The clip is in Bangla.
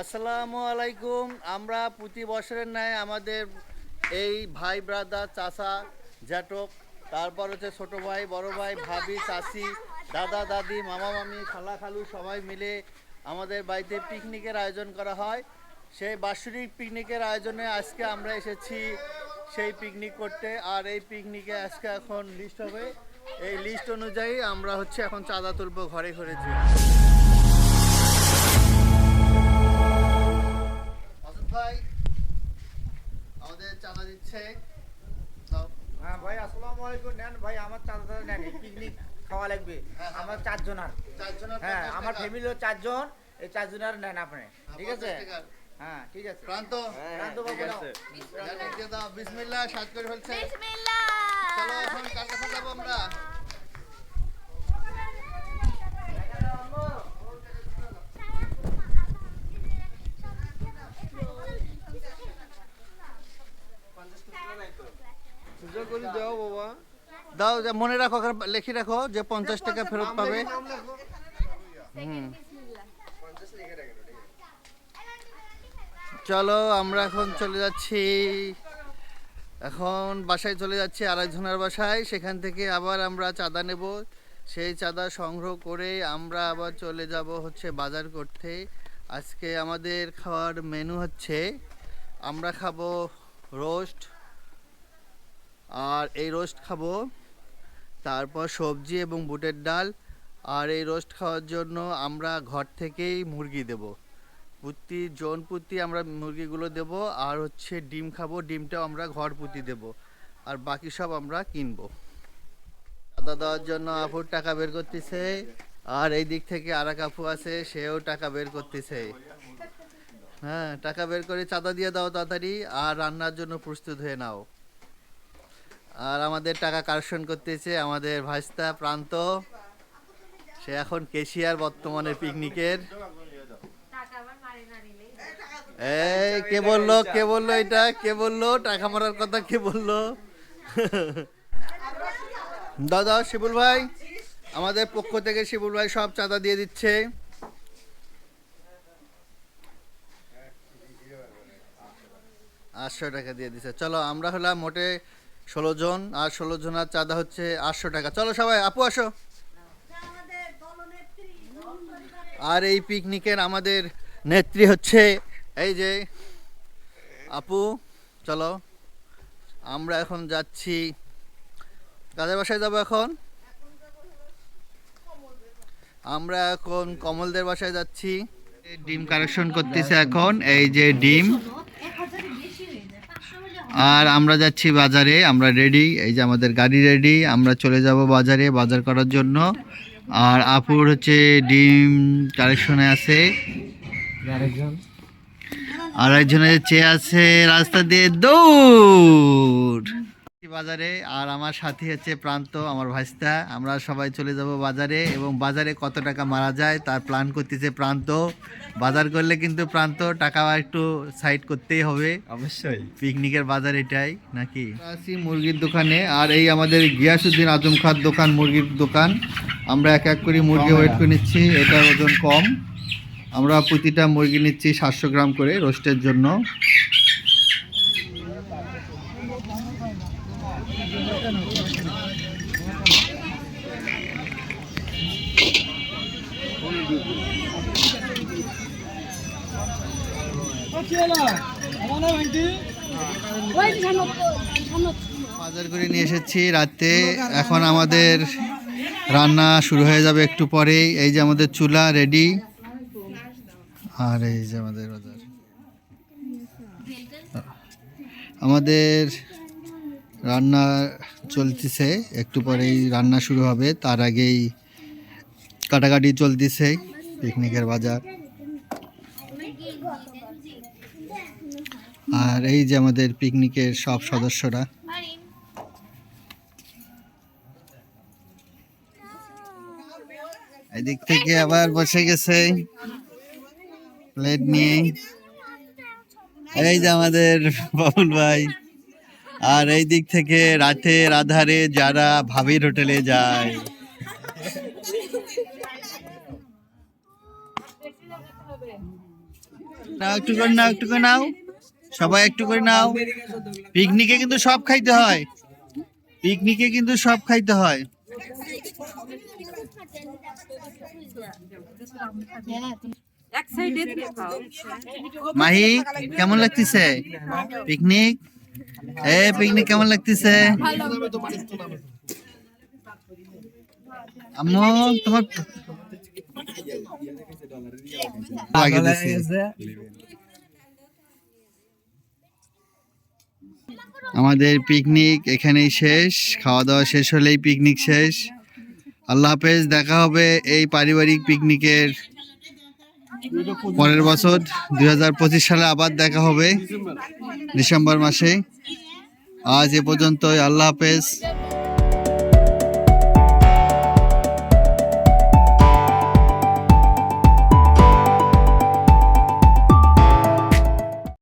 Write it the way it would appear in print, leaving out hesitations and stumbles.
আসসালামু আলাইকুম। আমরা প্রতি বছরের ন্যায় আমাদের এই ভাই ব্রাদার চাচা জ্যাঠক, তারপর হচ্ছে ছোটো ভাই বড় ভাই ভাবি চাচি দাদা দাদি মামা মামি খালা খালু সবাই মিলে আমাদের বাড়িতে পিকনিকের আয়োজন করা হয়। সেই বাৎসরিক পিকনিকের আয়োজনে আজকে আমরা এসেছি সেই পিকনিক করতে। আর এই পিকনিকে আজকে এখন লিস্ট হবে, এই লিস্ট অনুযায়ী আমরা হচ্ছে এখন চাঁদা তুলবো ঘরে ঘরে যে। ভাই আমাদের চাঁদা দিচ্ছে। হ্যাঁ ভাই, আসসালামু আলাইকুম। নেন ভাই, আমার চাঁদা নেন, পিকনিক খাওয়া লাগবে। আমার চারজনের, হ্যাঁ আমার ফ্যামিলি 4 জন, এই 4 জনের নেন আপনি, ঠিক আছে? হ্যাঁ ঠিক আছে। প্রান্ত বাবু আছে, বিসমিল্লাহ সাজ করে ফেলছে। চলো এখন কার কাছে যাবো আমরা? দাও, মনে রাখো, লিখে রাখো যে 50 টাকা ফেরত পাবে। চলো আমরা এখন চলে যাচ্ছি, এখন বাসায় চলে যাচ্ছি আরেকজনের বাসায়। সেখান থেকে আবার আমরা চাঁদা নেব। সেই চাঁদা সংগ্রহ করে আমরা আবার চলে যাব হচ্ছে বাজার করতে। আজকে আমাদের খাওয়ার মেনু হচ্ছে, আমরা খাবো রোস্ট, আর এই রোস্ট খাবো, তারপর সবজি এবং বুটের ডাল। আর এই রোস্ট খাওয়ার জন্য আমরা ঘর থেকেই মুরগি দেব, প্রতি জন প্রতি আমরা মুরগিগুলো দেব। আর হচ্ছে ডিম খাবো, ডিমটাও আমরা ঘর প্রতি দেব, আর বাকি সব আমরা কিনবো। চাঁদা দেওয়ার জন্য আপুর টাকা বের করতেছে, আর এই দিক থেকে আর এক আপু আছে, সেও টাকা বের করতেছে। হ্যাঁ, টাকা বের করে চাঁদা দিয়ে দাও তাড়াতাড়ি, আর রান্নার জন্য প্রস্তুত হয়ে নাও। আর আমাদের টাকা কালেকশন করতেছে আমাদের ভাইস্তা প্রান্ত, সে এখন কেশিয়ার বর্তমানে পিকনিকের। এই কে বললো এটা কে বললো টাকা মারার কথা, কে বললো? দাদা শিবুল ভাই, আমাদের পক্ষ থেকে শিবুল ভাই সব চাঁদা দিয়ে দিচ্ছে। ৳800 দিয়ে দিচ্ছে। চলো আমরা হলাম মোটে 16 জন, আর 16 জনের চাঁদা হচ্ছে 800 টাকা। চলো সবাই, আপু আসো। আর এই পিকনিকের আমাদের নেত্রী হচ্ছে এই যে আপু। চলো আমরা এখন যাচ্ছি, কাদের বাসায় যাবো এখন? আমরা এখন কমলদের বাসায় যাচ্ছি। ডিম কালেকশন করতেছে এখন, এই যে ডিম। আর আমরা যাচ্ছি বাজারে, আমরা রেডি, এই যে আমাদের গাড়ি রেডি, আমরা চলে যাব বাজারে বাজার করার জন্য। আর আপুর হচ্ছে ডিম কালেকশনে আছে, আর একজনের চেয়ে আছে রাস্তা দিয়ে দৌড় বাজারে। আর আমার সাথী হচ্ছে প্রান্ত, আমার ভাইস্তা। আমরা সবাই চলে যাব বাজারে, এবং বাজারে কত টাকা মারা যায় তার প্ল্যান করতেছে প্রান্ত। বাজার করলে কিন্তু প্রান্ত টাকা একটু সাইড করতেই হবে অবশ্যই, পিকনিকের বাজার এটাই নাকি। আছি মুরগির দোকানে, আর এই আমাদের গিয়াসউদ্দিন আজম খাঁর দোকান, মুরগির দোকান। আমরা এক এক করে মুরগি ওয়েট করে নিচ্ছি, এটার ওজন কম। আমরা প্রতিটা মুরগি নিচ্ছি 700 গ্রাম করে রোস্টের জন্য। বাজার করে নিয়ে এসেছি রাতে, এখন আমাদের রান্না শুরু হয়ে যাবে একটু পরেই। এই যে আমাদের চুলা রেডি, আর এই যে আমাদের বাজার, আমাদের রান্না চলতেছে, একটু পরেই রান্না শুরু হবে, তার আগেই কাটাকাটি চলতেছে পিকনিকের বাজার। আর এই যে আমাদের পিকনিকের সব সদস্যরা, এদিক থেকে আবার বসে গেছে প্লেট নিয়ে, এই যে আমাদের বাবুল ভাই। আর এই দিক থেকে রাতের আধারে যারা ভাবির হোটেলে যায়, নাও একটু করে নাও, একটু করে নাও, সবাই একটু করে নাও। পিকনিকে কিন্তু সব খাইতে হয়, পিকনিকে কিন্তু সব খাইতে হয়। মাহি কেমন লাগতেছে পিকনিক? পিকনিক কেমন লাগতেছে? আম্মু তোমার আমাদের পিকনিক এখানেই শেষ, খাওয়া দাওয়া শেষ হলেই পিকনিক শেষ। আল্লাহ হাফেজ, দেখা হবে এই পারিবারিক পিকনিকের পরের বছর 2025 সালে আবার দেখা হবে ডিসেম্বর মাসে। আজ এ পর্যন্তই, আল্লাহ হাফেজ।